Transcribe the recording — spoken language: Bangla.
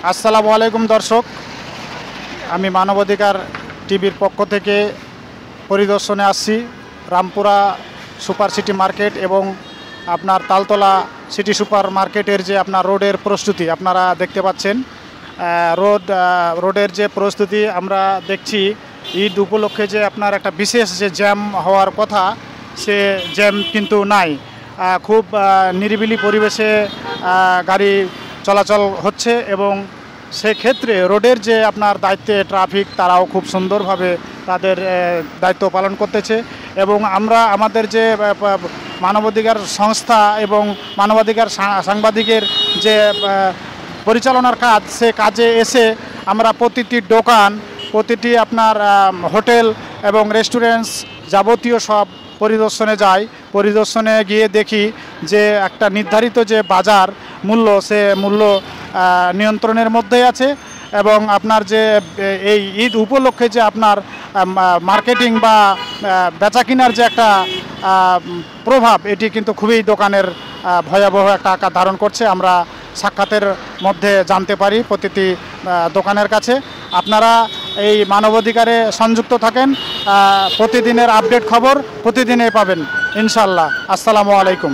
আসসালামু আলাইকুম দর্শক, আমি মানবাধিকার টিভির পক্ষ থেকে পরিদর্শনে আসছি রামপুরা সুপার সিটি মার্কেট এবং আপনার তালতলা সিটি সুপার মার্কেটের যে আপনার রোডের প্রস্তুতি আপনারা দেখতে পাচ্ছেন। রোডের যে প্রস্তুতি আমরা দেখছি, ঈদ উপলক্ষে যে আপনার একটা বিশেষ যে জ্যাম হওয়ার কথা, সে জ্যাম কিন্তু নাই। খুব নিরিবিলি পরিবেশে গাড়ি চলাচল হচ্ছে এবং সেক্ষেত্রে রোডের যে আপনার দায়িত্বে ট্রাফিক, তারাও খুব সুন্দরভাবে তাদের দায়িত্ব পালন করতেছে। এবং আমরা আমাদের যে মানবাধিকার সংস্থা এবং মানবাধিকার সাংবাদিকের যে পরিচালনার কাজ, সে কাজে এসে আমরা প্রতিটি দোকান, প্রতিটি আপনার হোটেল এবং রেস্টুরেন্টস যাবতীয় সব পরিদর্শনে যাই। পরিদর্শনে গিয়ে দেখি যে একটা নির্ধারিত যে বাজার মূল্য, সে মূল্য নিয়ন্ত্রণের মধ্যেই আছে এবং আপনার যে এই ঈদ উপলক্ষে যে আপনার মার্কেটিং বা বেচা কিনার যে একটা প্রভাব, এটি কিন্তু খুবই দোকানের ভয়াবহ একটা আকার ধারণ করছে। আমরা সাক্ষাতের মধ্যে জানতে পারি প্রতিটি দোকানের কাছে। আপনারা এই মানবাধিকারে সংযুক্ত থাকেন, প্রতিদিনের আপডেট খবর প্রতিদিনে পাবেন ইনশাল্লাহ। আসসালামু আলাইকুম।